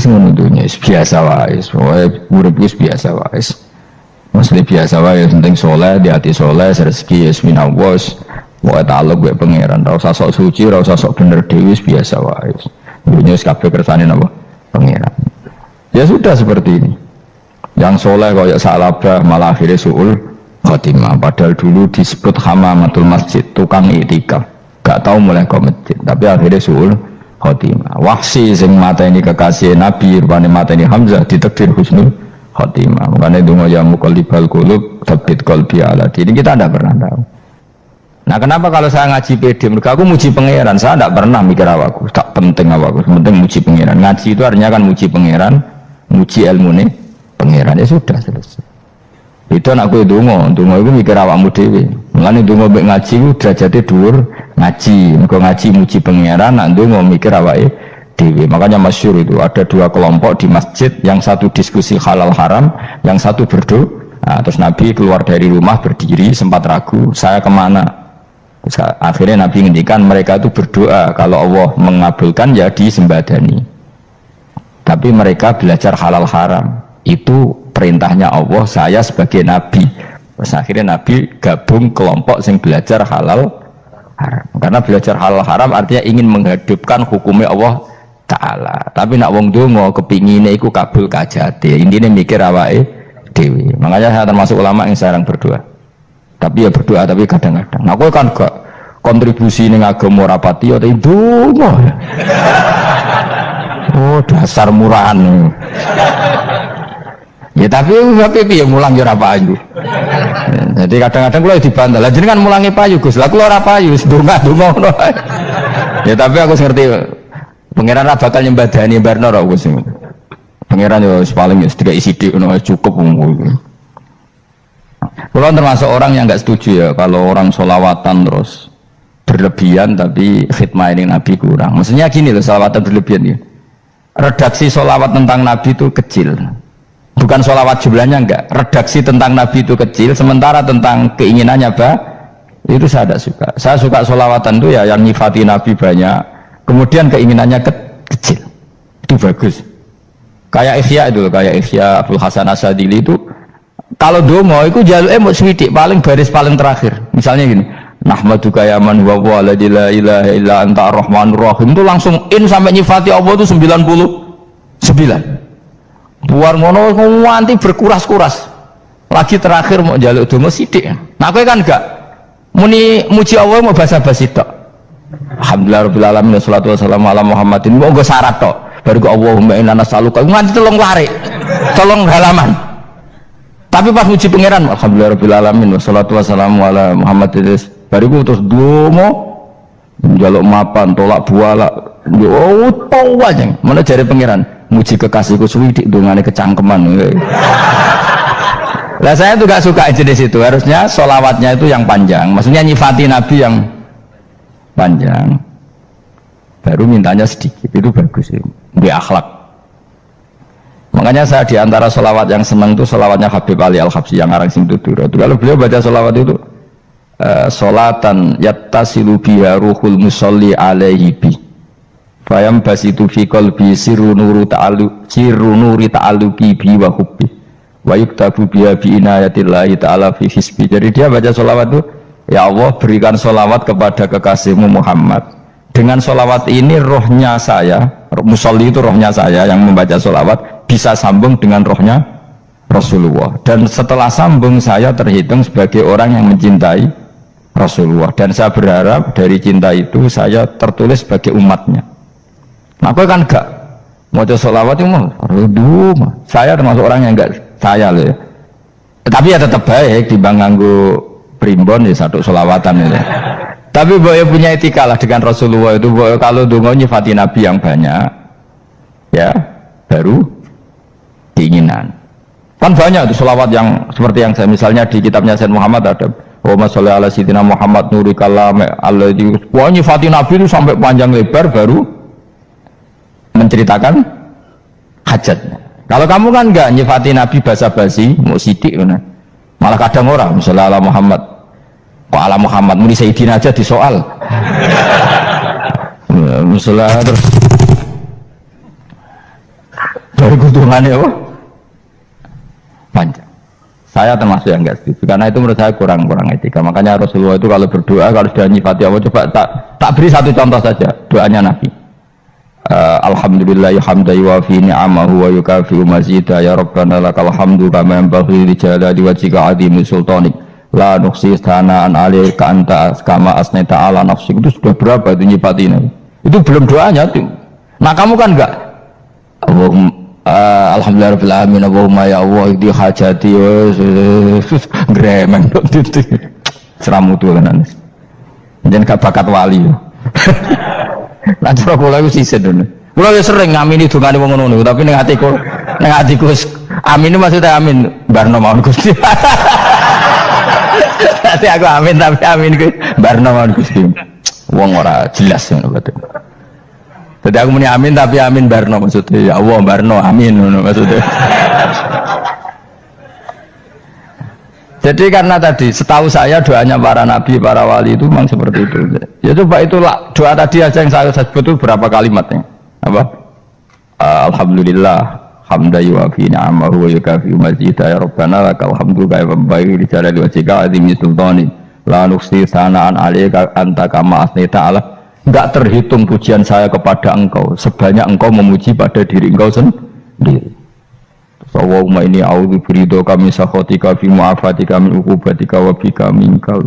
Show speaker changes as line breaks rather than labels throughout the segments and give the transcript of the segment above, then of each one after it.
ngono dunya biasa wae, urip wis biasa wae. Maksudnya biasa wae, penting soleh, di hati soleh, rezeki wis minawos, wae ta'alluq wae pangeran, ora usah sok suci, ora usah sok bener dhewe biasa wae. Dunya wis kabeh kersane napa? Pangeran. Ya sudah seperti ini. Yang soleh kayak salabah malah akhirnya suul khotimah. Padahal dulu disebut hamamatul masjid, tukang iktikaf. Gak tahu mulai ke masjid, tapi akhirnya suul khotimah. Wahsi sing mata ini kekasih Nabi, rupanya mata ini Hamzah ditakdir husnul khotimah. Makanya dungo ya muqallibal qulub tsabbit qalbi ala dini. Kita tidak pernah tahu. Nah kenapa kalau saya ngaji PD, mereka aku muji pangeran, saya tidak pernah mikir awakku, tak penting awakku, penting muji pangeran. Ngaji itu artinya kan muji pangeran, muji ilmu nih pangeran, ya sudah selesai. Itu anakku dungo itu mikir awakmu dewi. Mulane dungo mbek ngaji ku derajate dhuwur ngaji, mergo ngaji muji pangeran, nak dungo mikir awake dewi. Makanya masyhur itu ada dua kelompok di masjid, yang satu diskusi halal haram, yang satu berdoa. Nah, terus Nabi keluar dari rumah berdiri, sempat ragu, saya kemana? Terus akhirnya Nabi ngendikan mereka itu berdoa kalau Allah mengabulkan ya disembadani. Tapi mereka belajar halal haram. Itu perintahnya Allah, saya sebagai Nabi. Terus akhirnya Nabi gabung kelompok yang belajar halal haram. Karena belajar halal haram artinya ingin menghidupkan hukumnya Allah Ta'ala. Tapi nak wong dongo kepinginnya iku kabul kajate. Intinya mikir awake dewi. Makanya saya termasuk ulama yang jarang berdoa. Tapi ya berdoa, tapi kadang-kadang. Nah, aku kan gak kontribusi ning agama rapati ya dongo. Oh, dasar murahan. Ya tapi piye mulang ya ora payu. Jadi kadang-kadang kula dibantah. Lah jenengan mulangi payu Gus. Lah kula ora payu, donga-donga ngono. Ya tapi aku ngerti pangeran ra bakal nyembadani barno ra Gus. Pangeran yo paling sedikit isi dik ngono cukup. Kula termasuk orang yang enggak setuju ya kalau orang sholawatan terus berlebihan tapi khidmah ini Nabi kurang. Maksudnya gini loh, sholawatan berlebihan ya. Redaksi sholawat tentang Nabi itu kecil. Bukan sholawat jumlahnya enggak, redaksi tentang Nabi itu kecil, sementara tentang keinginannya itu saya tidak suka. Saya suka sholawatan itu ya yang nyifati Nabi banyak, kemudian keinginannya kecil, itu bagus. Kayak Ihya itu, kayak Ihya Abdul Hasan Asadili itu, kalau dongo itu jaluknya mau swidik, paling baris paling terakhir. Misalnya gini, Nahmaduka ya man wa wa la ilaha illa anta ar-rahmanur rahim, itu langsung in sampai nyifati Allah itu 99. Buar ngono nganti berkuras-kuras. Lagi terakhir mau jaluk donga sithik. Nah kowe kan enggak muni muji Allah mau basa-basi tok. Alhamdulillah rabbil alamin wassalatu wassalamu ala Muhammadin. Mau nggo syarat tok. Baru kok Allahumma inna nas'aluka nganti telung lari. Tolong halaman. Tapi pas muji pangeran alhamdulillah rabbil alamin wassalatu wassalamu ala Muhammadin. Baru terus donga njaluk mapan tolak buala. Oh tau aja. Mana jare pangeran? Muji kekasihku swidik dongane kecangkeman. Lah saya tuh gak suka jenis itu. Harusnya sholawatnya itu yang panjang. Maksudnya nyifati Nabi yang panjang. Baru mintanya sedikit. Itu bagus sih. Di akhlak. Makanya saya diantara sholawat yang senang itu sholawatnya Habib Ali Al-Habsyi yang arang sing tutur. Kalau beliau baca sholawat itu sholatan yattasilu biha ruhul musolli alaihi bi. Fayam basitu fi qalbi sirru nuri ta'alluqi bi wa hubbi wa yuktabu biha bi inayatillahi ta'ala fi hisbi. Jadi dia baca sholawat itu, ya Allah berikan sholawat kepada kekasihmu Muhammad. Dengan sholawat ini rohnya saya, musolli itu rohnya saya yang membaca sholawat bisa sambung dengan rohnya Rasulullah. Dan setelah sambung saya terhitung sebagai orang yang mencintai Rasulullah. Dan saya berharap dari cinta itu saya tertulis sebagai umatnya. Nah, aku kan enggak mau sholawat itu mah, saya termasuk orang yang enggak saya loh ya. Tapi ya tetap baik dibanding nganggo primbon ya satu sholawatan ya. Tapi boleh punya etika lah dengan Rasulullah itu. Kalau dongo nyifati Nabi yang banyak, ya baru keinginan. Kan banyak itu sholawat yang seperti yang saya misalnya di kitabnya Sayyid Muhammad ada. Allahumma sholli ala sayyidina Muhammad nuri kalam alladzi. Wah nyifati Nabi itu sampai panjang lebar baru menceritakan hajatnya. Kalau kamu kan enggak nyifati Nabi basa-basi, mau sidik kan. Malah kadang orang misalnya ala Muhammad. Kok ala Muhammad muni Sayyidina aja disoal. Misalnya terus Dari hitungannya apa? Panjang. Saya termasuk yang enggak setuju karena itu menurut saya kurang etika. Makanya Rasulullah itu kalau berdoa, kalau sudah nyifati Allah, coba tak beri satu contoh saja doanya Nabi. Alhamdulillah hamdan yuwafi ni'amahu wa yukafi'u mazidah ya Rabbana lakal hamdu kama yanbaghi li jalali wajhika 'azimi sultanik la nuhsi thana'an 'alaika anta kama asnaita 'ala nafsik. Itu sudah berapa itu nyifati Nabi? Itu belum doanya tuh. Nah kamu kan enggak Alhamdulillah rabbil alamin Allahumma ya Allah di hajati gremeng itu seramutu kan jangan gak bakat wali nah cara kula iku sisen dulu kula wis sering ngamini dongane wong ngono tapi ning atiku amin maksudnya amin barno mawon Gusti dadi aku amin tapi amin ku barno mawon Gusti wong ora jelas ngono betul. Jadi aku muni amin tapi amin barno maksudnya ya Allah barno amin maksudnya. Jadi karena tadi setahu saya doanya para nabi, para wali itu memang seperti itu. Ya coba itulah doa tadi aja yang saya sebut itu berapa kalimatnya? Apa? Alhamdulillah hamdan yuwafi ni'amahu wa yukafi'u mazidah ya Rabbana lakal hamdu kama yanbaghi li jalali wajhika 'azimi sultanik la nuhsi thana'an 'alaika anta kama asnaita 'ala. Enggak terhitung pujian saya kepada engkau sebanyak engkau memuji pada diri engkau sendiri. Allahumma inni a'udzu biridhoka min sakhatika fi mu'afatika min uqubatika wa bika minka.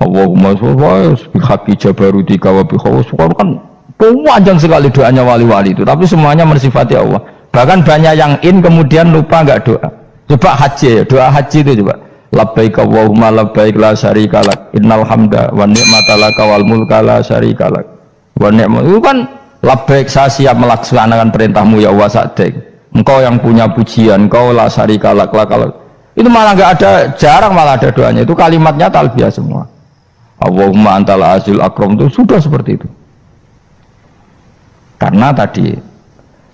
Allahumma sholli bi haqqi jabarutika wa bi khawfika. Kan panjang sekali doanya wali-wali itu, tapi semuanya mensifati Allah. Bahkan banyak yang kemudian lupa enggak doa. Coba haji ya, doa haji itu coba. Labbaik Allahumma labbaik la syarika lak innal hamda wa ni'mata laka wal mulka la syarika lak wa ni'mat. Itu kan labbaik saya siap melaksanakan perintahmu ya Allah sa'dik. Engkau yang punya pujian, engkau la syarika lak. Itu malah enggak ada, jarang malah ada doanya. Itu kalimatnya talbiyah semua. Allahumma antal azil akram itu sudah seperti itu. Karena tadi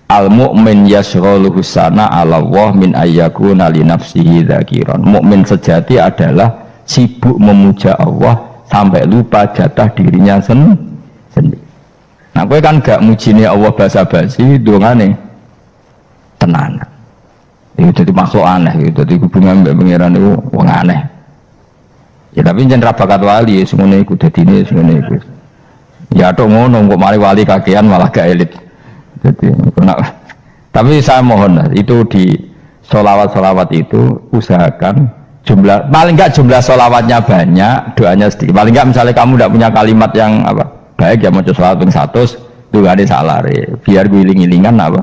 al-mu'min yashghaluhu sana 'ala Allah min ayyakuna li nafsihi dzakiran. Mukmin sejati adalah sibuk memuja Allah sampai lupa jatah dirinya sendiri. Nah, kowe kan gak mujine Allah basa-basi, dongane tenanan. Itu jadi makhluk aneh gitu. Jadi hubungan mbek pangeran itu wong aneh. Ya tapi jen ra bakat wali semene iku dadine semene iku. Ya tok ngono kok mari wali kakean malah gak elit. Jadi, tapi saya mohon itu di sholawat itu usahakan jumlah paling enggak jumlah sholawatnya banyak, doanya sedikit. Paling enggak misalnya kamu tidak punya kalimat yang apa baik ya mau sholawat ping 100 itu gak ada salah biar guling-gilingan apa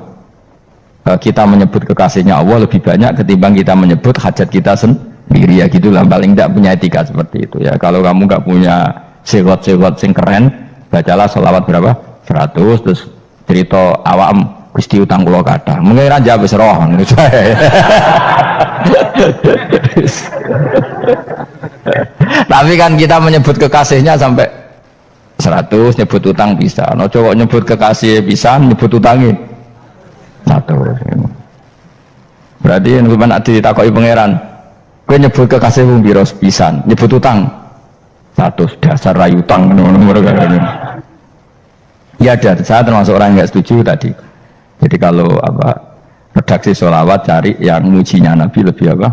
kita menyebut kekasihnya Allah lebih banyak ketimbang kita menyebut hajat kita sendiri ya gitulah. Paling enggak punya etika seperti itu ya. Kalau kamu enggak punya sewot-sewot sing keren, bacalah sholawat berapa 100 terus cerita awam Gusti utang kula kathah. Mungkin ra jawab wis roh ngono sae. Tapi kan kita menyebut kekasihnya sampai 100, nyebut utang bisa. No cowok nyebut kekasih bisa, nyebut utangnya 100. Berarti yen sampeyan ditakoki pangeran, kowe nyebut kekasih wong pira pisan, nyebut utang 100 dasar ra utang ngono ya ada, saya termasuk orang yang nggak setuju tadi. Jadi kalau apa redaksi sholawat cari yang mujinya Nabi lebih apa?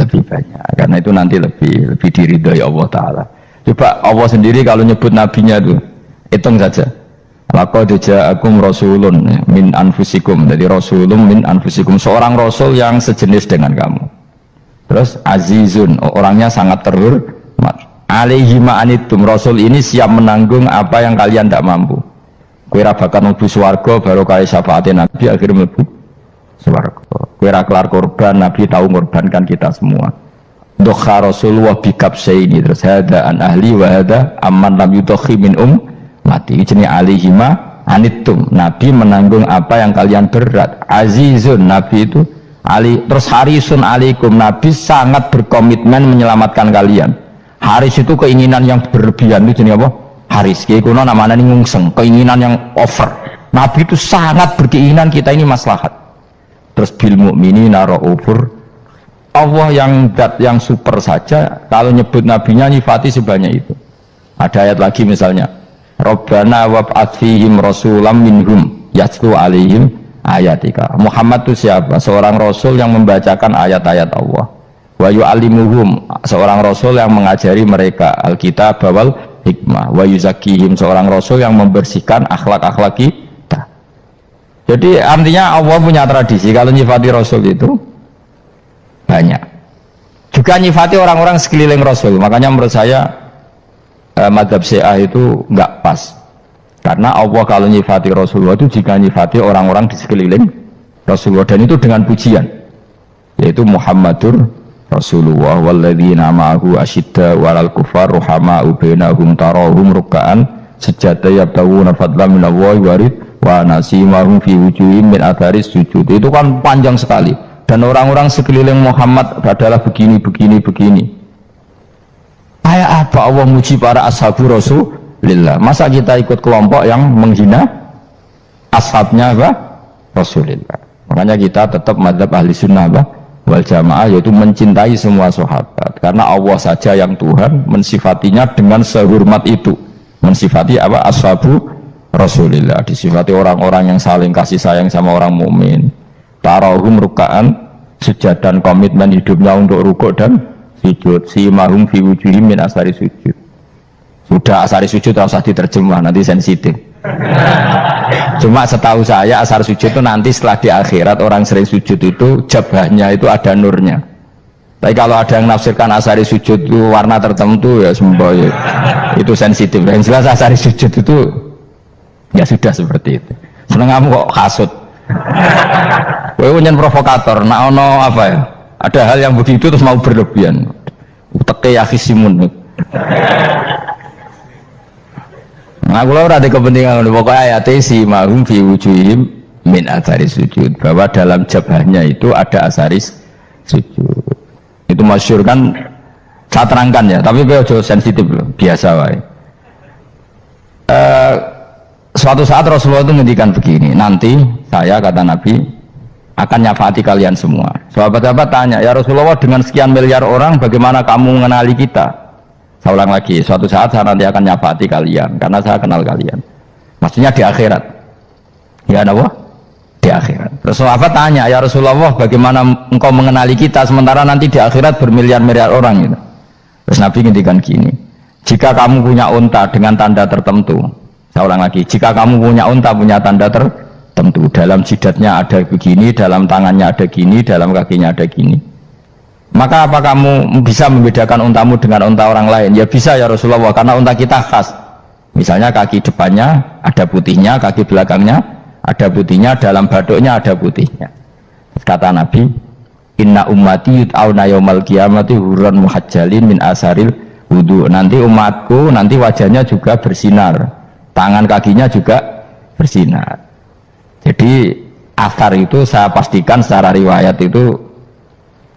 Lebih banyak. Karena itu nanti lebih diridhoi Allah Taala. Coba Allah sendiri kalau nyebut nabinya itu hitung saja. Laqad ja'akum rasulun min anfusikum. Jadi rasulun min anfusikum, seorang rasul yang sejenis dengan kamu. Terus azizun, orangnya sangat terhormat. Alaihi ma'anitum, rasul ini siap menanggung apa yang kalian tidak mampu. Kowe ra bakal mlebu swarga baru kaya syafaate Nabi akhirnya mlebu swarga. Kowe ra kelar korban, Nabi tahu mengorbankan kita semua. Dokha Rasulullah bikabsaini terus hada an ahli wa hada amman lam yudokhi min mati jenenge alihima anittum. Nabi menanggung apa yang kalian berat. Azizun, Nabi itu ali terus harisun alaikum, Nabi sangat berkomitmen menyelamatkan kalian. Haris itu keinginan yang berlebihan itu jenenge apa? Haris, kiai kuno namanya ngungseng, keinginan yang over. Nabi itu sangat berkeinginan kita ini maslahat. Terus bil mukminina raufur, Allah yang super saja kalau nyebut nabinya nyifati sebanyak itu. Ada ayat lagi misalnya, Rabbana wab'ats fihim rasulam minhum yatlu alaihim ayatika. Muhammad itu siapa? Seorang rasul yang membacakan ayat-ayat Allah. Wa yu'allimuhum, seorang rasul yang mengajari mereka alkitab wal hikmah. Wa yuzakkihim, seorang rasul yang membersihkan akhlak-akhlak kita. Jadi artinya Allah punya tradisi kalau nyifati rasul itu banyak. Juga nyifati orang-orang sekeliling rasul. Makanya menurut saya mazhab Syiah itu enggak pas. Karena Allah kalau nyifati Rasulullah itu jika nyifati orang-orang di sekeliling Rasulullah, dan itu dengan pujian, yaitu Muhammadur Rasulullah walladzina ma'ahu asyidda walal kufar ruhama'u bainahum tarahum ruk'an sujada yabtawuna fadlan minallahi warid wa nasimahum fi wujuhim min atharis sujud. Itu kan panjang sekali, dan orang-orang sekeliling Muhammad adalah begini. Kayak apa Allah muji para ashabu Rasul Lillah. Masa kita ikut kelompok yang menghina ashabnya apa? Rasulullah. Makanya kita tetap mazhab ahli sunnah apa? Wal jamaah, yaitu mencintai semua sahabat. Karena Allah saja yang Tuhan mensifatinya dengan sehormat itu. Mensifati apa? Ashabu Rasulullah. Disifati orang-orang yang saling kasih sayang sama orang mukmin. Tarahum ruka'an, sujud dan komitmen hidupnya untuk rukuk dan sujud. Simahum fi wujuhim min asari sujud. Sudah asar sujud tidak usah diterjemah, nanti sensitif. Cuma setahu saya asar sujud itu nanti setelah di akhirat orang sering sujud itu jabahnya itu ada nurnya. Tapi kalau ada yang nafsirkan asar sujud itu warna tertentu ya semboy, itu sensitif. Yang jelas asar sujud itu ya sudah seperti itu. Seneng kamu kok kasut. Kowe nyen provokator, nak ono apa ya? Ada hal yang begitu terus mau berlebihan. Uteke ya khisimun. Nah, kalau ada kepentingan pokoknya ayat si mahum fi wujuhim min asaris sujud, bahwa dalam jabahnya itu ada asaris sujud. Itu masyhur kan, saya terangkan ya, tapi ojo sensitif loh, biasa wae. Suatu saat Rasulullah itu ngendikan begini, nanti saya kata Nabi akan nyafaati kalian semua. Sahabat-sahabat tanya, ya Rasulullah dengan sekian miliar orang bagaimana kamu mengenali kita? Saya ulang lagi, suatu saat saya nanti akan nyafaati kalian karena saya kenal kalian. Maksudnya di akhirat. Ya Allah, di akhirat. Terus sahabat tanya, ya Rasulullah bagaimana engkau mengenali kita sementara nanti di akhirat bermiliar-miliar orang gitu. Terus Nabi ngendikan gini, jika kamu punya unta dengan tanda tertentu, saya ulang lagi, jika kamu punya unta punya tanda tertentu, dalam jidatnya ada begini, dalam tangannya ada gini, dalam kakinya ada gini, maka apa kamu bisa membedakan untamu dengan unta orang lain? Ya bisa ya Rasulullah, karena unta kita khas. Misalnya kaki depannya ada putihnya, kaki belakangnya ada putihnya, dalam baduknya ada putihnya. Kata Nabi, inna ummati yut'auna yaumal qiyamati hurran muhajjalin min asaril wudu. Nanti umatku nanti wajahnya juga bersinar, tangan kakinya juga bersinar. Jadi asar itu saya pastikan secara riwayat itu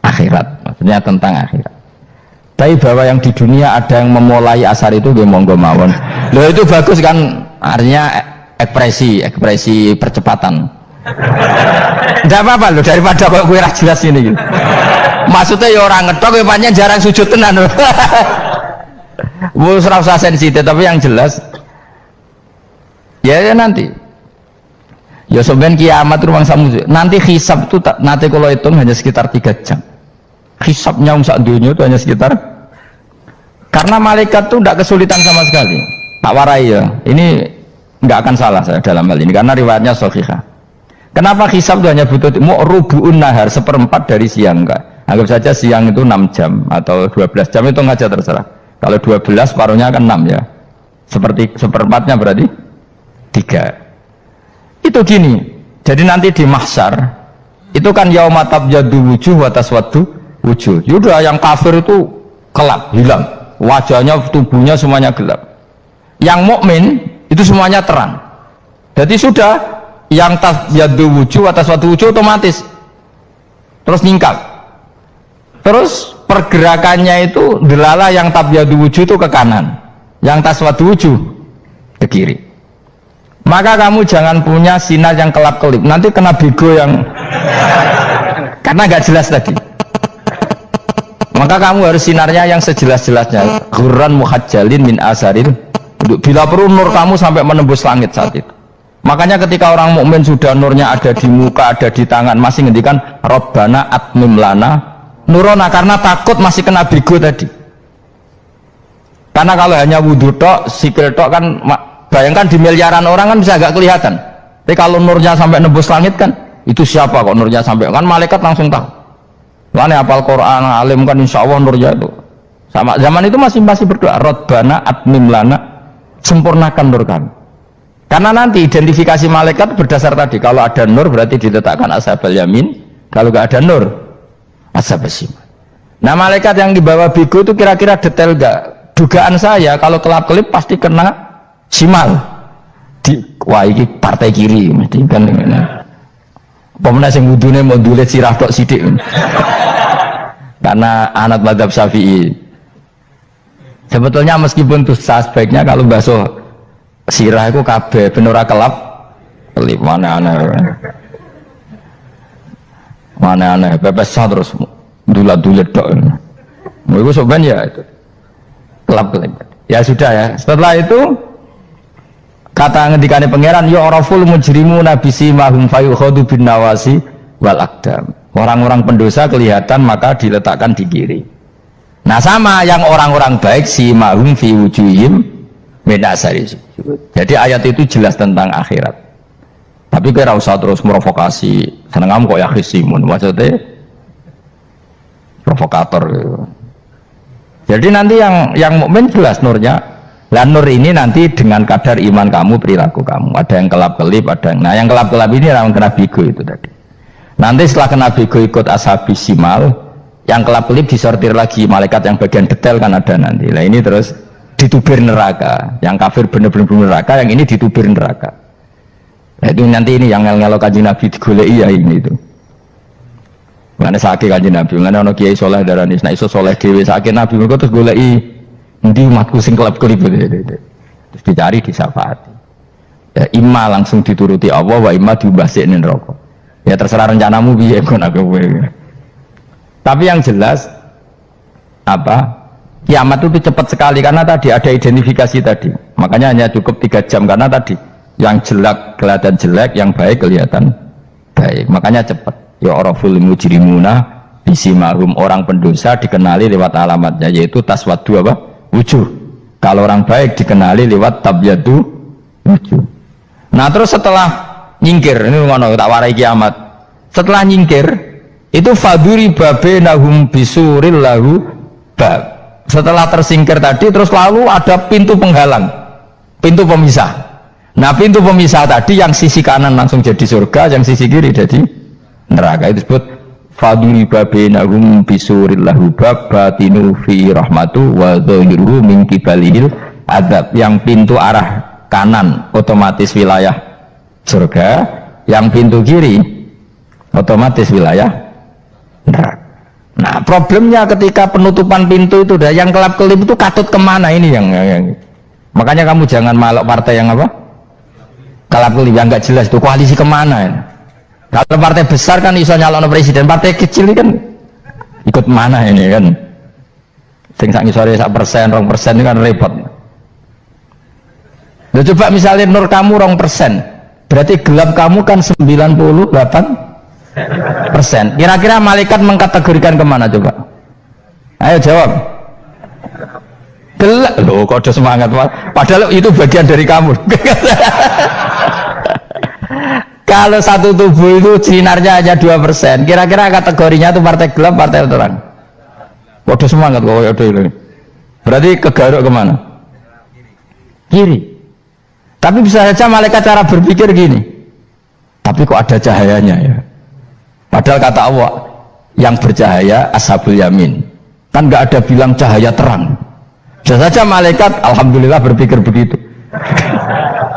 akhirat, maksudnya tentang akhirat. Tapi bahwa yang di dunia ada yang memulai asar itu gue monggo mawon. Loh itu bagus kan, artinya ekspresi percepatan. Tidak apa-apa loh, daripada kok gue jelas ini gitu. Maksudnya ya orang ngedok ya panjang jarang sujud tenan. Bu serasa sensitif, tapi yang jelas ya nanti. Ya sebenarnya kiamat ruang samu nanti hisab itu nanti kalau hitung hanya sekitar 3 jam. Hisabnya sak dunia itu hanya sekitar, karena malaikat itu tidak kesulitan sama sekali. Tak warai ya, ini nggak akan salah saya dalam hal ini karena riwayatnya sahihah. Kenapa hisab itu hanya butuh mau rubu'un nahar, seperempat dari siang enggak? Anggap saja siang itu 6 jam atau 12 jam itu aja terserah. Kalau 12 paruhnya kan 6 ya. Seperti seperempatnya berarti 3. Itu gini, jadi nanti di mahsyar itu kan yaumatab jadu wujuh wa taswaddu wujuh. Yaudah yang kafir itu gelap, hilang, wajahnya, tubuhnya semuanya gelap. Yang mukmin itu semuanya terang. Jadi sudah yang tasyadu wujuh wa taswaddu wujuh otomatis terus nyingkap. Terus pergerakannya itu delala yang tabyadu wujuh itu ke kanan, yang taswaddu wujuh ke kiri. Maka kamu jangan punya sinar yang kelap-kelip, nanti kena bego yang karena nggak jelas tadi. Maka kamu harus sinarnya yang sejelas-jelasnya, ghurran muhajjalin min asaril. Bila perlu nur kamu sampai menembus langit saat itu. Makanya ketika orang mukmin sudah nurnya ada di muka, ada di tangan, masih ngendikan Rabbana atmim lana nurona, karena takut masih kena bego tadi. Karena kalau hanya wudhu tok, sikil tok kan, bayangkan di miliaran orang kan bisa agak kelihatan. Tapi kalau nurnya sampai nembus langit kan, itu siapa kok nurnya sampai, kan malaikat langsung tahu. Makanya hafal Quran, alim kan insya Allah nurnya itu. Sama zaman itu masih berdoa, Rabbana atmim lana, sempurnakan nur kami. Karena nanti identifikasi malaikat berdasar tadi, kalau ada nur berarti diletakkan ashabal yamin, kalau nggak ada nur ashabal shimal. Nah malaikat yang dibawa bigo itu kira-kira detail nggak? Dugaan saya kalau kelap-kelip pasti kena shimal. Wah ini partai kiri mesti kan. Pemenang yang wudhunya mau dulet sirah tok sidik. Karena anak mazhab Syafi'i. Sebetulnya meskipun itu sebaiknya kalau basuh sirah itu kabeh ben ora kelip mana aneh pepes terus dulat-dulet tok. Iku soben ya itu. Kelip. Ya sudah ya. Setelah itu kata ngendikane pangeran ya oraful mujrimu nabisi mahum fayukhadu bin nawasi wal aqdam. Orang-orang pendosa kelihatan maka diletakkan di kiri. Nah sama yang orang-orang baik si mahum fi wujuhim Menasari. Jadi ayat itu jelas tentang akhirat. Tapi kira usah terus merovokasi. Seneng kamu kok ya khisimun. Maksudnya provokator. Gitu. Jadi nanti yang mukmin jelas nurnya. Lah nur ini nanti dengan kadar iman kamu, perilaku kamu. Ada yang kelap-kelip, ada yang. Nah yang kelap-kelip ini orang kena bigo itu tadi. Nanti setelah kena bigo ikut ashabis simal, yang kelap-kelip disortir lagi malaikat yang bagian detail kan ada nanti. Nah ini terus ditubir neraka, yang kafir bener-bener neraka, yang ini ditubir neraka. Nah, itu nanti ini yang ngel-ngelok kanjeng Nabi digoleki ya ini itu. Mana sakit kanjeng Nabi, mana ono kiai soleh darani, nah iso soleh dewe sakit Nabi, mereka terus goleki endi umatku sing kelap-kelip terus dicari disafaati. Ya imma langsung dituruti Allah, wa imma diubasik neraka. Ya terserah rencanamu piye kon aku kowe. Tapi yang jelas apa? Kiamat itu cepat sekali karena tadi ada identifikasi tadi. Makanya hanya cukup 3 jam karena tadi yang jelek kelihatan jelek, yang baik kelihatan baik. Makanya cepat. Ya oraful mujrimuna bisimahum, orang pendosa dikenali lewat alamatnya yaitu taswadu apa? Wujuh. Kalau orang baik dikenali lewat tabyadu wujuh. Nah terus setelah nyingkir, ini ngono tak warai kiamat. Setelah nyingkir itu faduri babenahum bisuril lahu bab. Setelah tersingkir tadi terus lalu ada pintu penghalang, pintu pemisah. Nah pintu pemisah tadi yang sisi kanan langsung jadi surga, yang sisi kiri jadi neraka. Itu disebut faduri babenahum bisuril lahu bab batinu fi rahmatu wa dhahiruhu min kibalil adab. Yang pintu arah kanan otomatis wilayah surga, yang pintu kiri otomatis wilayah neraka. Nah problemnya ketika penutupan pintu itu dah yang kelap-kelip itu katut kemana ini yang makanya kamu jangan malok partai yang apa kelap-kelip yang nggak jelas itu koalisi kemana ya? Kalau partai besar kan iso nyalon presiden, partai kecil ini kan ikut mana ini kan sing sak ngisore 1%, 2% ini kan repot. Nah, coba misalnya nur kamu 2%, berarti gelap kamu kan 98%. Kira-kira malaikat mengkategorikan kemana coba? Ayo jawab. Gelap loh, kok ada semangat padahal itu bagian dari kamu. Kalau satu tubuh itu sinarnya hanya 2%, kira-kira kategorinya itu partai gelap, partai terang. Kok ada semangat kok ada ini. Berarti kegaruk kemana? Kiri. Tapi bisa saja malaikat cara berpikir gini. Tapi kok ada cahayanya ya? Padahal kata Allah yang bercahaya ashabul yamin, kan nggak ada bilang cahaya terang. Bisa saja malaikat alhamdulillah berpikir begitu.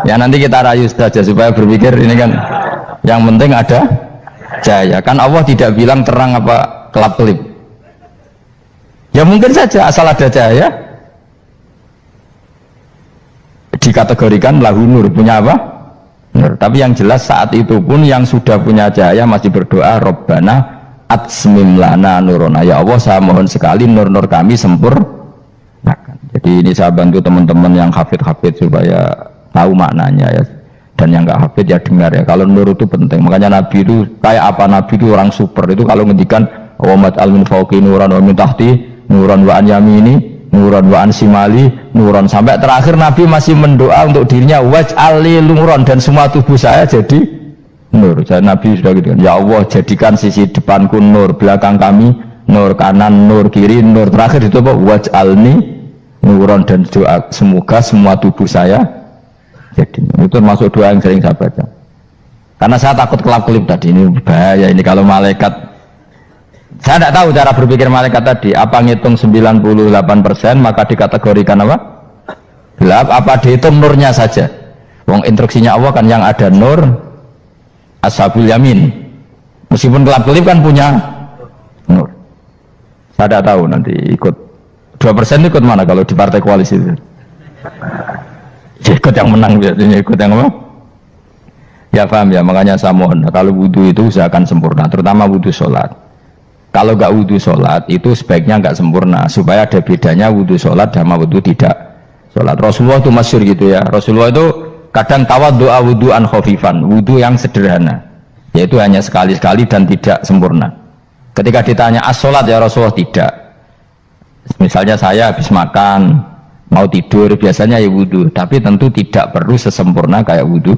Ya nanti kita rayu saja supaya berpikir ini kan yang penting ada cahaya. Kan Allah tidak bilang terang apa kelap-kelip. Ya mungkin saja asal ada cahaya dikategorikan lahu nur, punya apa? Nur. Tapi yang jelas saat itu pun yang sudah punya cahaya masih berdoa Rabbana atsmim lana nurona, ya Allah saya mohon sekali nur-nur kami sempurnakan. Jadi ini saya bantu teman-teman yang hafid-hafid supaya tahu maknanya ya. dan yang nggak hafid ya dengar ya. Kalau nur itu penting, makanya Nabi itu kayak apa? Nabi itu orang super itu kalau ngendikan awamat al min fauqi nuran wa min tahti nuran wa an yamini nuran wa an simali nuran, sampai terakhir Nabi masih mendoa untuk dirinya waj'ali nuran, dan semua tubuh saya jadi nur. Jadi Nabi sudah gitu kan, ya Allah jadikan sisi depanku nur, belakang kami nur, kanan nur, kiri nur, terakhir itu apa? Waj'alni nuron, dan doa semoga semua tubuh saya jadi itu termasuk doa yang sering saya baca. Karena saya takut kelap-kelip tadi, ini bahaya ini kalau malaikat. Saya tidak tahu cara berpikir malaikat tadi, apa ngitung 98% maka dikategorikan apa? Gelap, apa dihitung nurnya saja? Wong instruksinya Allah kan yang ada nur ashabul yamin. Meskipun kelap-kelip kan punya nur. Saya tidak tahu nanti ikut 2% ikut mana kalau di partai koalisi itu. Ikut yang menang biasanya, ikut yang apa? Ya paham ya, makanya saya mohon kalau wudhu itu usahakan sempurna, terutama wudhu sholat. Kalau nggak wudhu sholat itu sebaiknya nggak sempurna, supaya ada bedanya wudhu sholat sama wudhu tidak sholat. Rasulullah itu masyhur gitu ya, Rasulullah itu kadang tawaddu'a wudhu'an khafifan, wudhu yang sederhana, yaitu hanya sekali-sekali dan tidak sempurna. Ketika ditanya as-sholat ya Rasulullah, tidak. Misalnya saya habis makan mau tidur biasanya ya wudhu, tapi tentu tidak perlu sesempurna kayak wudhu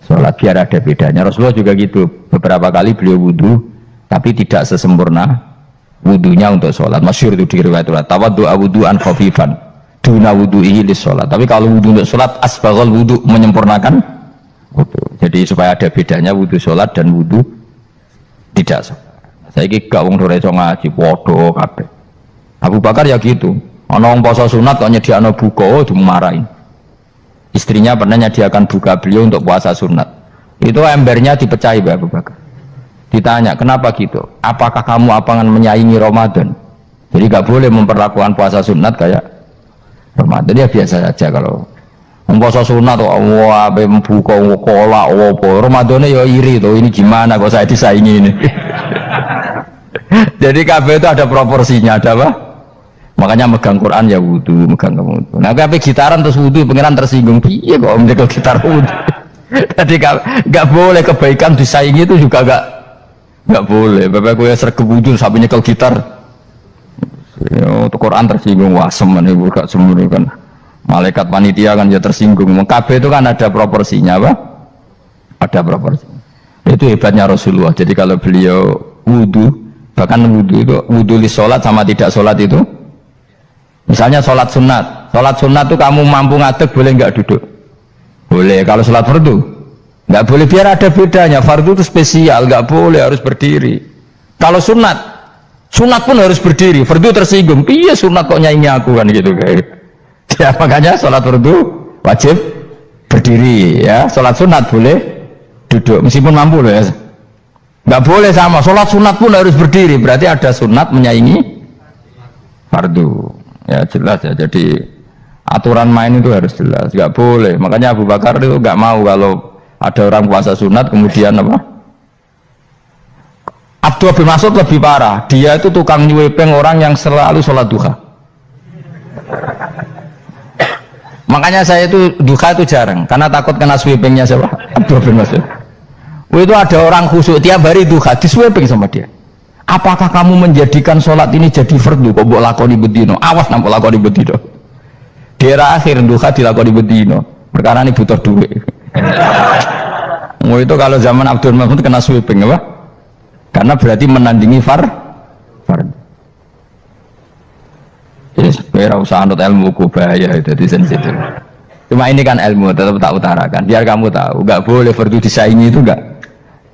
sholat, biar ada bedanya. Rasulullah juga gitu, beberapa kali beliau wudhu tapi tidak sesempurna wudhunya untuk sholat. Masyhur itu di riwayat tawaddu'a wudhu'an khafifan duna wudhu'ihi lis sholat, tapi kalau wudhu untuk sholat asbaghal wudhu, menyempurnakan wudhu. Jadi supaya ada bedanya wudhu sholat dan wudhu tidak sholat. Saya gak wong ora iso ngaji podo kabeh. Abu Bakar ya gitu, ana wong poso sunat kok nyediakno buka dimarahin. Istrinya pernah nyediakan buka beliau untuk puasa sunat. Itu embernya dipecahi Mbak Abu Bakar. Ditanya, kenapa gitu? Apakah kamu akan menyaingi Ramadan? Jadi gak boleh memperlakukan puasa sunat kayak Ramadan. Ya biasa saja kalau puasa sunat kok wah membuka kolak opo. Ramadannya ya iri tuh, ini gimana kok saya disaingi ini. Jadi kabeh itu ada proporsinya, ada apa? Makanya megang Quran ya wudhu, megang wudhu. Nah tapi gitaran terus wudhu, pengiran tersinggung. Iya kok menjaga gitar wudhu. Jadi gak boleh kebaikan disaingi itu juga gak boleh. Bapak gue sergap wudhu sampai nyekel gitar. Untuk Quran tersinggung, wah semen ibu gak sembuh kan. Malaikat panitia kan ya tersinggung. Kabeh itu kan ada proporsinya apa? Ada proporsinya. Itu hebatnya Rasulullah. Jadi kalau beliau wudhu, bahkan wudhu itu wudhu li sholat sama tidak sholat itu. Misalnya sholat sunat itu kamu mampu ngadeg boleh nggak duduk? Boleh. Kalau sholat fardu nggak boleh, biar ada bedanya. Fardu itu spesial, nggak boleh, harus berdiri. Kalau sunat pun harus berdiri. Fardu tersinggung, iya sunat kok nyanyi aku kan gitu kayak. Ya makanya sholat fardu wajib berdiri ya. Sholat sunat boleh duduk meskipun mampu loh ya. Nggak boleh sama. Sholat sunat pun harus berdiri. Berarti ada sunat menyaingi fardu. Ya jelas ya, jadi aturan main itu harus jelas, nggak boleh. Makanya Abu Bakar itu nggak mau kalau ada orang puasa sunat kemudian apa? Abdullah bin Mas'ud lebih parah, dia itu tukang nyuepeng orang yang selalu sholat duha. Makanya saya itu duha itu jarang, karena takut kena sweepingnya siapa? Abdullah bin Mas'ud. Itu ada orang khusyuk tiap hari duha di sweeping sama dia. Apakah kamu menjadikan sholat ini jadi fardu? Kok mbok lakoni bedino? Awas nampak lakoni bedino. Daerah akhir duha dilakoni bedino. Perkara ini butuh duit. Itu kalau zaman Abdul Mahmud kena sweeping apa? Karena berarti menandingi fardu. Jadi sebenarnya usah anut ilmu ku bahaya itu di sensitif. Cuma ini kan ilmu tetap tak utarakan. Biar kamu tahu, nggak boleh fardu disaingi itu nggak.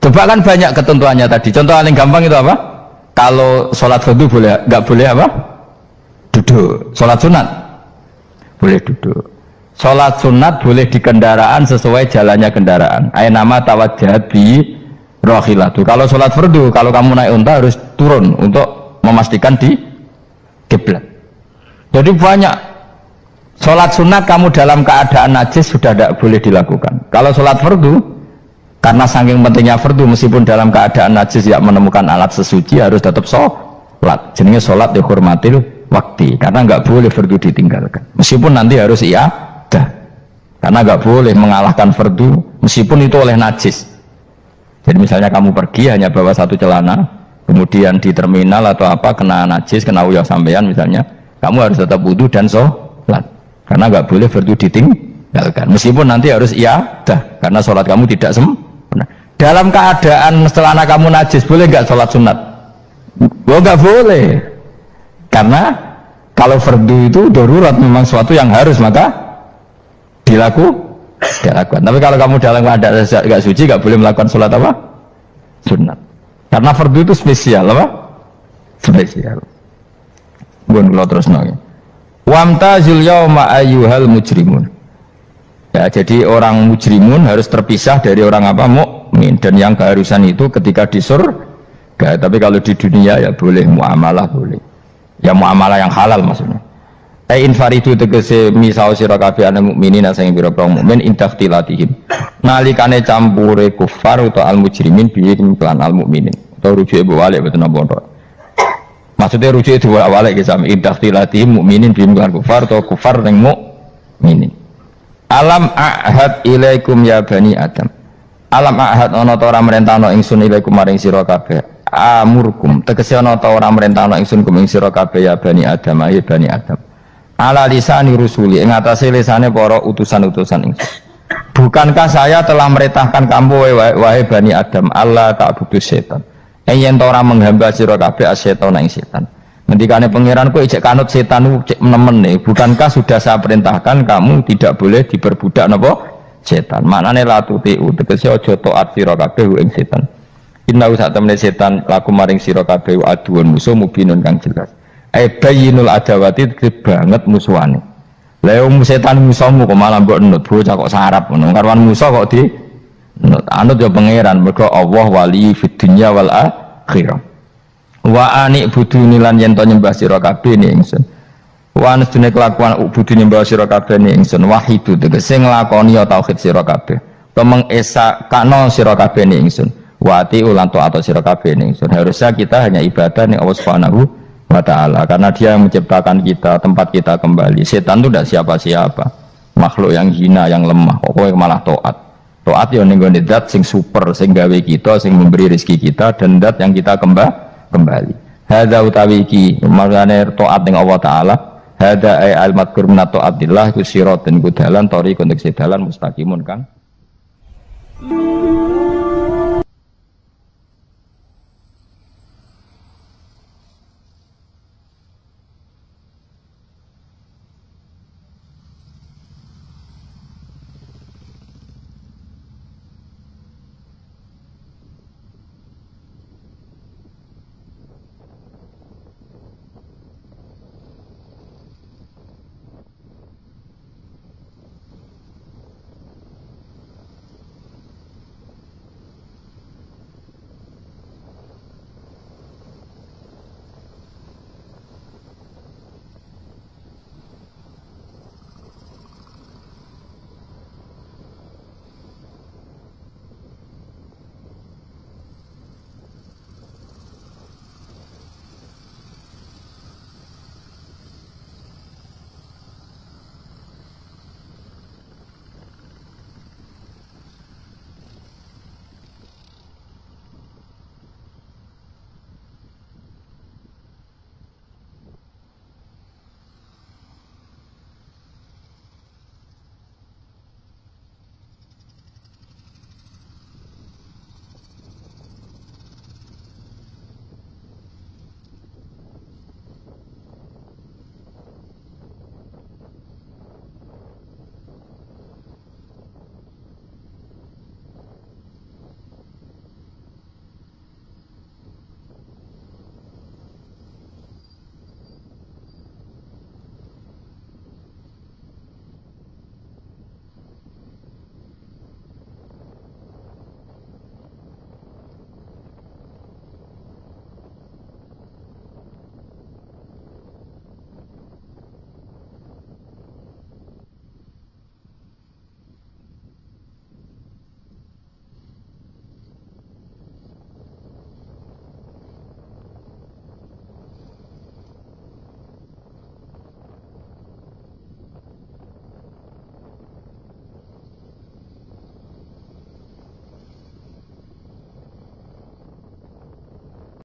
Coba kan banyak ketentuannya tadi. Contoh paling gampang itu apa? Kalau sholat fardu boleh, nggak boleh apa? Duduk. Sholat sunat boleh duduk. Sholat sunat boleh di kendaraan sesuai jalannya kendaraan. Nama tawajjahat bi rohilatu. Kalau sholat fardu, kalau kamu naik unta harus turun untuk memastikan di kiblat. Jadi banyak sholat sunat kamu dalam keadaan najis sudah tidak boleh dilakukan. Kalau sholat fardu, karena saking pentingnya fardu, meskipun dalam keadaan najis tidak menemukan alat sesuci harus tetap sholat. Jenenge sholat dihormatil waktu, karena nggak boleh fardu ditinggalkan. Meskipun nanti harus iadah, karena nggak boleh mengalahkan fardu meskipun itu oleh najis. Jadi misalnya kamu pergi hanya bawa satu celana, kemudian di terminal atau apa kena najis, kena uyah sampean misalnya, kamu harus tetap wudu dan sholat, karena nggak boleh fardu ditinggalkan. Meskipun nanti harus karena sholat kamu tidak sempurna. Dalam keadaan celana kamu najis, boleh nggak sholat sunat? Oh nggak boleh, karena kalau fardu itu darurat, memang sesuatu yang harus maka dilakukan. Tapi kalau kamu dalam keadaan nggak suci, nggak boleh melakukan sholat apa? Sunat. Karena fardu itu spesial apa? Spesial. Bukan kalau terus nanya. Wamtazul yauma ayyuhal mujrimun. Ya, jadi orang mujrimun harus terpisah dari orang apa? Mukmin. Dan yang keharusan itu ketika di surga. Tapi kalau di dunia ya boleh muamalah boleh. Ya muamalah yang halal maksudnya. Infaridu tegese misal sira kabeh ana mukminin sing pira-pira mukmin indaftilatihim nalikane campure kufar utawa al mujrimin bi lan al mukminin utawa rujuke balik boten napa maksudnya rujuke diwalik ke sami indaftilatihim mukminin bi lan kufar utawa kufar ning mukminin alam ahad ilaikum ya bani adam alam ahad ana ta ora merentano ingsun ilaikum maring sira kabeh amurkum tegese ana ta ora merentano ingsun kum ing sira kabeh ya bani adam ya bani adam ala lisani rusuli ing atase lisane para utusan-utusan ingsun. Bukankah saya telah merintahkan kamu wahai Bani Adam Allah ta'budu setan. Yen ora menghamba sira kabeh asetan ing setan. Ngendikane pangeran kowe ijek kanut setan cek nemen nih. Bukankah sudah saya perintahkan kamu tidak boleh diperbudak napa setan. Maknane la tutiu tegese aja taat sira kabeh ing setan. Inna sak temene setan laku maring sira kabeh aduun musuh mubinun kang jelas. Bayinul adawati banget musuhane. Lah wong setan musuhmu kok malah mbok nut bocah kok sarap ngono. Karwan musuh kok di nut. Anut ya pangeran mergo Allah wali fid dunya wal akhirah. Wa ani buduni lan yen to nyembah sira kabeh ning ingsun. Wa anstune kelakuan buduni nyembah sira kabeh ning ingsun wahidu tegese nglakoni tauhid sira kabeh. To mengesa kana sira kabeh ning ingsun. Wa ati ulan taat sira kabeh ning ingsun. Harusnya kita hanya ibadah ning Allah Subhanahu wa ta'ala karena dia yang menciptakan kita, tempat kita kembali. Setan itu tidak siapa-siapa, makhluk yang hina, yang lemah. Pokoknya malah taat ya ning gone zat sing super, sing gawe kita, sing memberi rezeki kita, dan zat yang kita kembali. Hadza utawi iki maknane taat ning Allah taala. Hadza ay al madkur min taatillah ku siratun ku dalan thariqun dalan mustaqimun kan.